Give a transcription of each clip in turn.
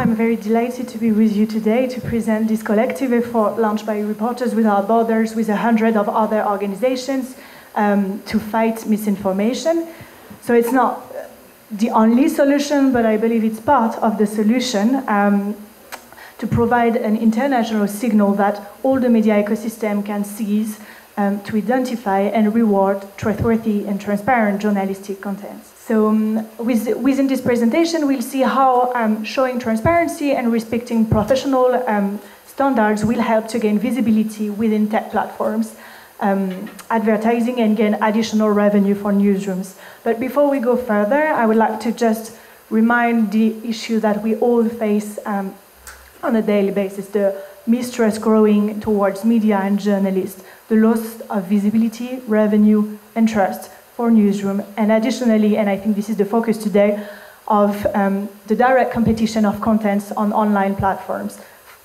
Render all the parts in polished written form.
I'm very delighted to be with you today to present this collective effort launched by Reporters Without Borders with 100 of other organizations to fight misinformation. So it's not the only solution, but I believe it's part of the solution to provide an international signal that all the media ecosystem can seize to identify and reward trustworthy and transparent journalistic contents. So within this presentation, we'll see how showing transparency and respecting professional standards will help to gain visibility within tech platforms, advertising, and gain additional revenue for newsrooms. But before we go further, I would like to just remind the issue that we all face on a daily basis, the mistrust growing towards media and journalists, the loss of visibility, revenue, and trust for newsroom, and additionally, and I think this is the focus today, of the direct competition of contents on online platforms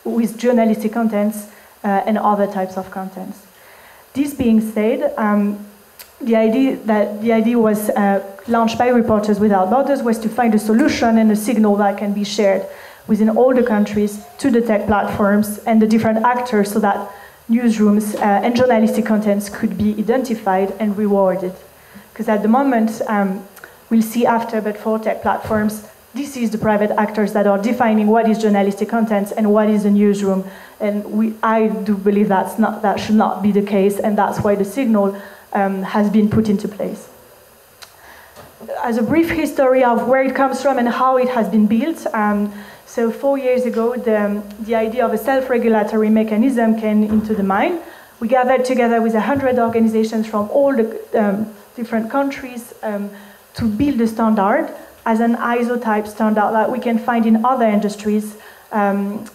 with journalistic contents and other types of contents. This being said, the idea was launched by Reporters Without Borders was to find a solution and a signal that can be shared within all the countries to the tech platforms and the different actors so that newsrooms and journalistic contents could be identified and rewarded. Because at the moment, we'll see after, but for tech platforms, this is the private actors that are defining what is journalistic content and what is a newsroom. And I do believe that should not be the case, and that's why the signal has been put into place. As a brief history of where it comes from and how it has been built, so 4 years ago, the idea of a self-regulatory mechanism came into the mind. We gathered together with 100 organizations from all the different countries to build a standard as an ISO-type standard that we can find in other industries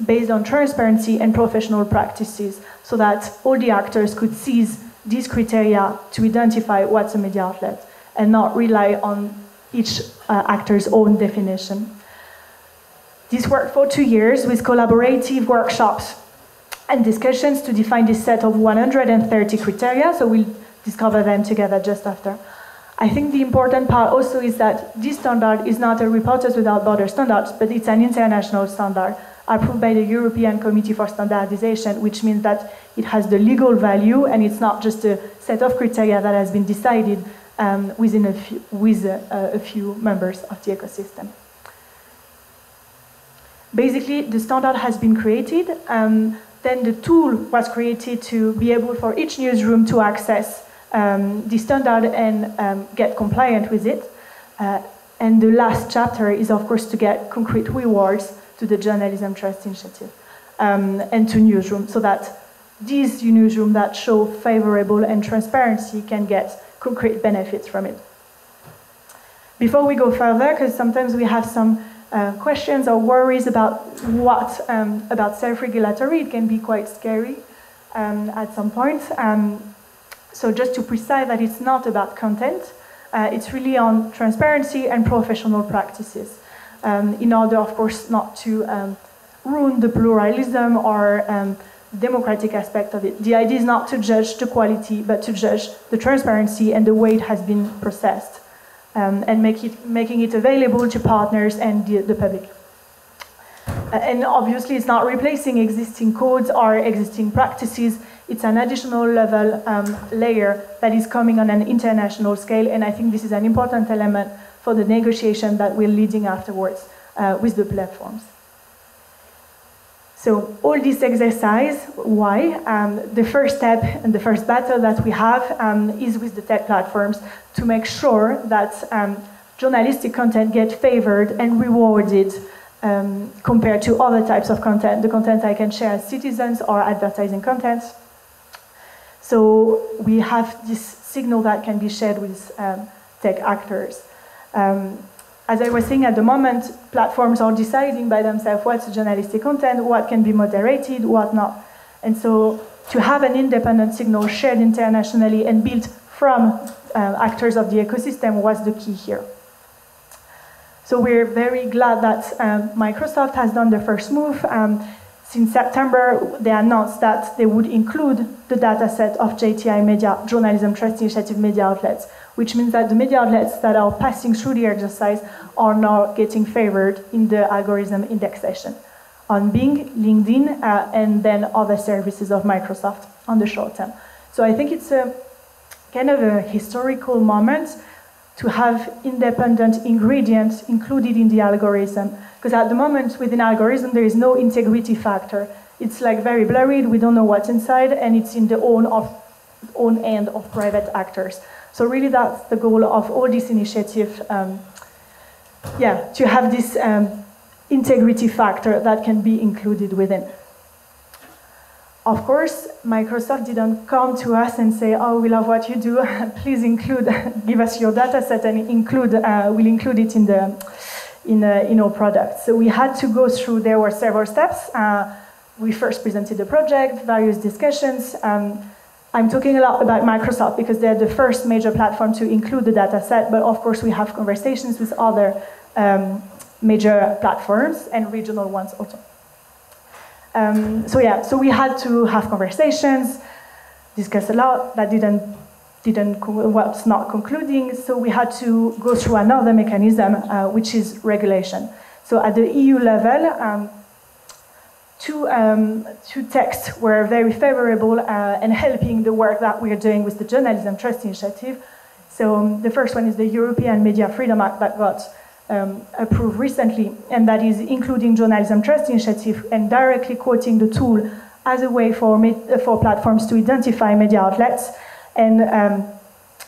based on transparency and professional practices so that all the actors could seize these criteria to identify what's a media outlet and not rely on each actor's own definition. This worked for 2 years with collaborative workshops and discussions to define this set of 130 criteria, so we'll discover them together just after. I think the important part also is that this standard is not a Reporters Without Borders standard, but it's an international standard approved by the European Committee for Standardization, which means that it has the legal value and it's not just a set of criteria that has been decided with a few members of the ecosystem. Basically, the standard has been created, then the tool was created to be able for each newsroom to access the standard and get compliant with it. And the last chapter is, of course, to get concrete rewards to the Journalism Trust Initiative and to newsrooms, so that these newsrooms that show favorable and transparency can get concrete benefits from it. Before we go further, because sometimes we have some questions or worries about about self-regulatory, it can be quite scary at some point. So just to precise that it's not about content, it's really on transparency and professional practices, in order, of course, not to ruin the pluralism or democratic aspect of it. The idea is not to judge the quality, but to judge the transparency and the way it has been processed, and making it available to partners and the public. And obviously, it's not replacing existing codes or existing practices. It's an additional level layer that is coming on an international scale, and I think this is an important element for the negotiation that we're leading afterwards with the platforms. So all this exercise, why? The first step and the first battle that we have is with the tech platforms to make sure that journalistic content get favored and rewarded compared to other types of content, the content I can share as citizens or advertising content. So we have this signal that can be shared with tech actors. As I was saying, at the moment, platforms are deciding by themselves what's journalistic content, what can be moderated, what not. And so to have an independent signal shared internationally and built from actors of the ecosystem was the key here. So we're very glad that Microsoft has done the first move. since September, they announced that they would include the dataset of JTI Media, Journalism Trust Initiative media outlets, which means that the media outlets that are passing through the exercise are now getting favored in the algorithm indexation on Bing, LinkedIn, and then other services of Microsoft on the short term. So I think it's a kind of a historical moment to have independent ingredients included in the algorithm. Because at the moment, within algorithm, there is no integrity factor. It's like very blurry, we don't know what's inside, and it's in the own end of private actors. So really that's the goal of all this initiative, to have this integrity factor that can be included within. Of course, Microsoft didn't come to us and say, oh, we love what you do, please give us your data set and we'll include it in our product. So we had to go through, there were several steps. We first presented the project, various discussions. I'm talking a lot about Microsoft because they're the first major platform to include the data set, but of course we have conversations with other major platforms and regional ones also. So we had to have conversations, discuss a lot. That was not concluding. So we had to go through another mechanism, which is regulation. So at the EU level, two texts were very favorable and helping the work that we are doing with the Journalism Trust Initiative. So the first one is the European Media Freedom Act that got approved recently, and that is including Journalism Trust Initiative and directly quoting the tool as a way for platforms to identify media outlets and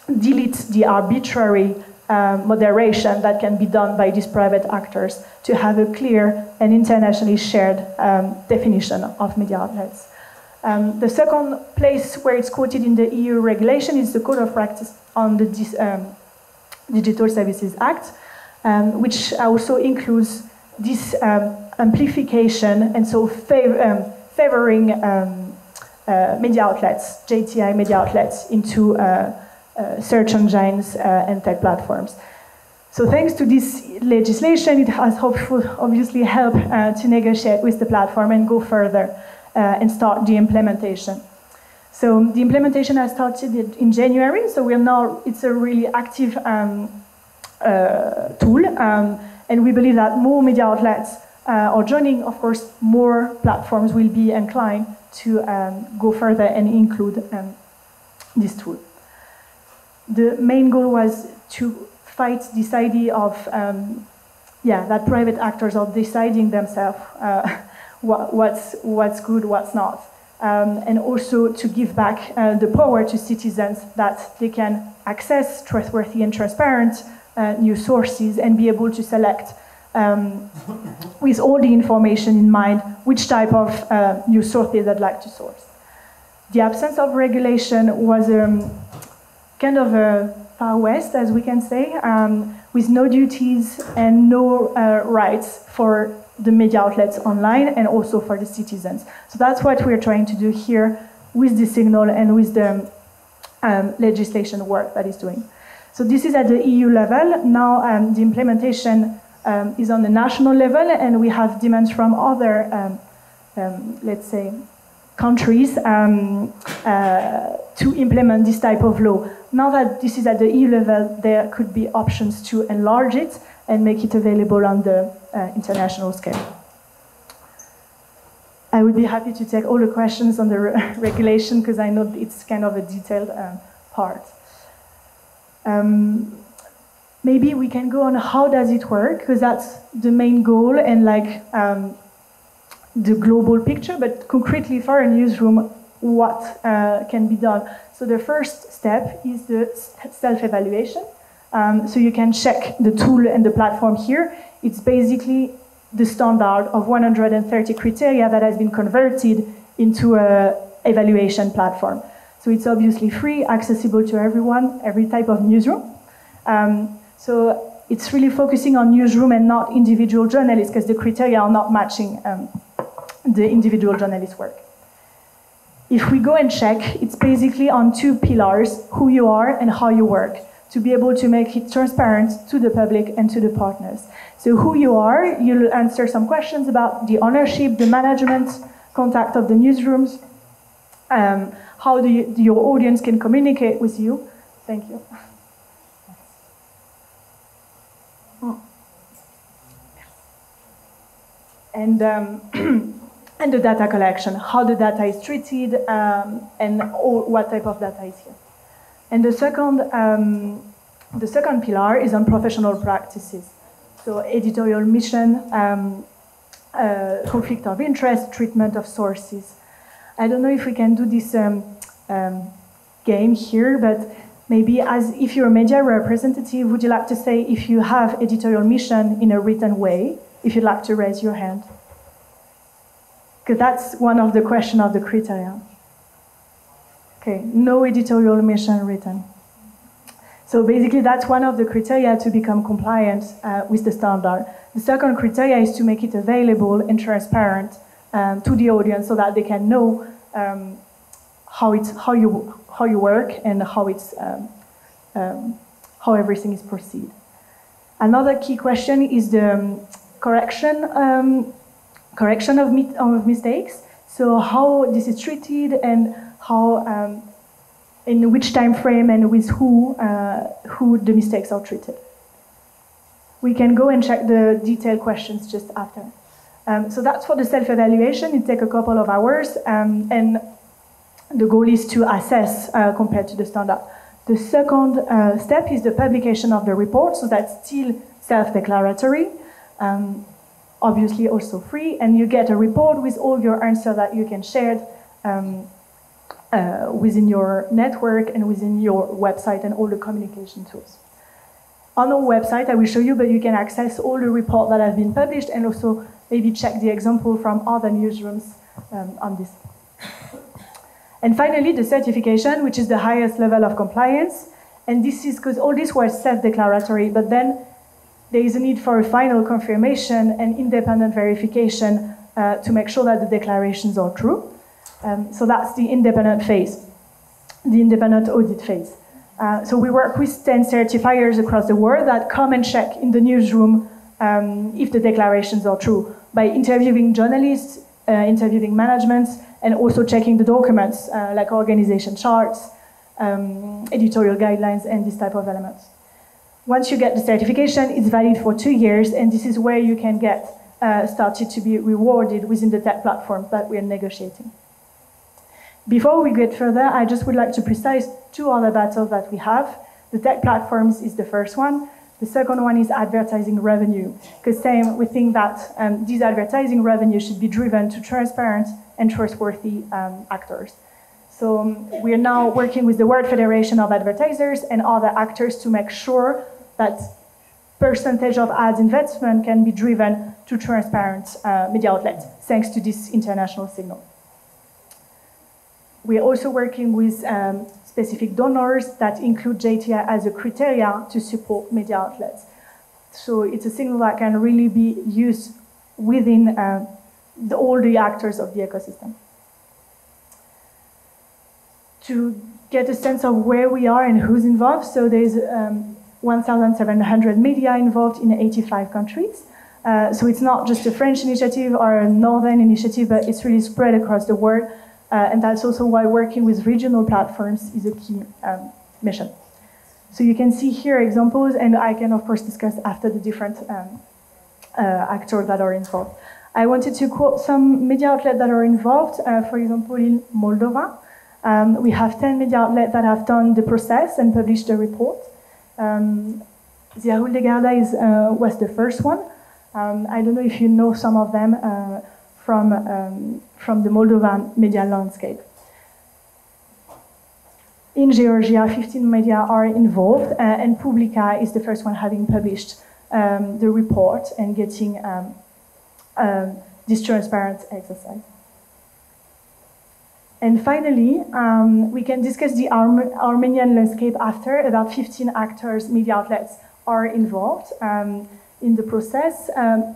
delete the arbitrary moderation that can be done by these private actors to have a clear and internationally shared definition of media outlets. The second place where it's quoted in the EU regulation is the Code of Practice on the Digital Services Act, which also includes this amplification and so favoring media outlets, JTI media outlets, into search engines and tech platforms. So thanks to this legislation, it has obviously helped to negotiate with the platform and go further and start the implementation. So the implementation has started in January, so it's a really active tool, and we believe that more media outlets are joining. Of course, more platforms will be inclined to go further and include this tool. The main goal was to fight this idea of that private actors are deciding themselves what's good, what's not, and also to give back the power to citizens that they can access trustworthy and transparent news sources and be able to select with all the information in mind which type of news sources they'd like to source. The absence of regulation was kind of a Far West, as we can say, with no duties and no rights for the media outlets online and also for the citizens. So that's what we're trying to do here with the signal and with the legislation work that is doing. So this is at the EU level. Now the implementation is on the national level, and we have demands from other, let's say, countries to implement this type of law. Now that this is at the EU level, there could be options to enlarge it and make it available on the international scale. I would be happy to take all the questions on the regulation, because I know it's kind of a detailed part. Maybe we can go on how does it work, because that's the main goal and the global picture, but concretely for a newsroom, what can be done. So the first step is the self-evaluation. So you can check the tool and the platform here. It's basically the standard of 130 criteria that has been converted into an evaluation platform. So it's obviously free, accessible to everyone, every type of newsroom. So it's really focusing on newsroom and not individual journalists, because the criteria are not matching the individual journalist work. If we go and check, it's basically on two pillars: who you are and how you work, to be able to make it transparent to the public and to the partners. So who you are, you'll answer some questions about the ownership, the management, contact of the newsrooms, how your audience can communicate with you. Thank you. And and the data collection, how the data is treated, and what type of data is here. And the second pillar is on professional practices. So editorial mission, conflict of interest, treatment of sources. I don't know if we can do this game here, but maybe if you're a media representative, would you like to say if you have editorial mission in a written way, if you'd like to raise your hand? Because that's one of the questions of the criteria. Okay, no editorial mission written. So basically that's one of the criteria to become compliant with the standard. The second criteria is to make it available and transparent to the audience so that they can know how you work and how everything is proceeded. Another key question is the correction of mistakes. So how this is treated and how, in which time frame and with who the mistakes are treated. We can go and check the detailed questions just after. So that's for the self-evaluation. It takes a couple of hours, and the goal is to assess compared to the standard. The second step is the publication of the report, so that's still self-declaratory, obviously also free, and you get a report with all your answers that you can share within your network and within your website and all the communication tools. On our website, I will show you, but you can access all the reports that have been published and also maybe check the example from other newsrooms on this. And finally, the certification, which is the highest level of compliance. And this is because all this was self-declaratory, but then there is a need for a final confirmation and independent verification to make sure that the declarations are true. So that's the independent phase, the independent audit phase. So we work with 10 certifiers across the world that come and check in the newsroom if the declarations are true by interviewing journalists, interviewing managements, and also checking the documents like organization charts, editorial guidelines, and this type of elements. Once you get the certification, it's valid for 2 years, and this is where you can get started to be rewarded within the tech platform that we are negotiating. Before we get further, I just would like to precise 2 other battles that we have. The tech platforms is the first one. The second one is advertising revenue, because we think that these advertising revenue should be driven to transparent and trustworthy actors. So we are now working with the World Federation of Advertisers and other actors to make sure that percentage of ads investment can be driven to transparent media outlets, thanks to this international signal. We are also working with specific donors that include JTI as a criteria to support media outlets. So it's a signal that can really be used within all the actors of the ecosystem. To get a sense of where we are and who's involved, so there's 1,700 media involved in 85 countries. So it's not just a French initiative or a Northern initiative, but it's really spread across the world. And that's also why working with regional platforms is a key mission. So you can see here examples, and I can, of course, discuss after the different actors that are involved. I wanted to quote some media outlets that are involved. For example, in Moldova, we have 10 media outlets that have done the process and published the report. Ziarul de Garda was the first one. I don't know if you know some of them from the Moldovan media landscape. In Georgia, 15 media are involved, and Publica is the first one having published the report and getting this transparent exercise. And finally, we can discuss the Armenian landscape after. About 15 actors, media outlets are involved in the process,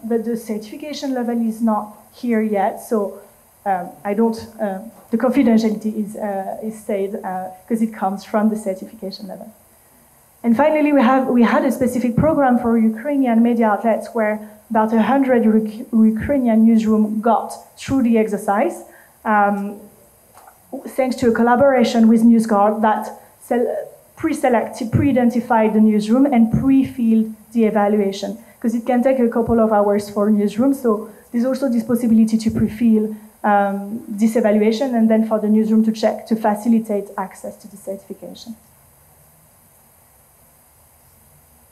but the certification level is not here yet, so the confidentiality is stayed because it comes from the certification level. And finally, we had a specific program for Ukrainian media outlets where about 100 Ukrainian newsrooms got through the exercise. thanks to a collaboration with NewsGuard that pre-identified the newsroom and pre-filled the evaluation, because it can take a couple of hours for a newsroom, so there's also this possibility to pre-fill this evaluation and then for the newsroom to check to facilitate access to the certification.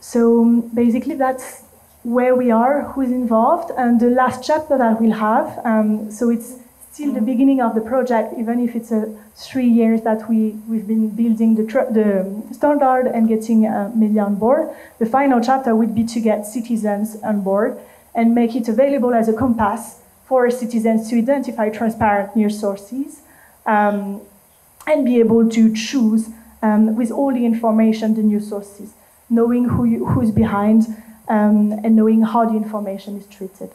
So basically that's where we are, who's involved, and the last chapter that we'll have, so it's still the beginning of the project, even if it's 3 years that we've been building the standard and getting media on board. The final chapter would be to get citizens on board and make it available as a compass for citizens to identify transparent news sources and be able to choose with all the information the news sources, knowing who's behind and knowing how the information is treated.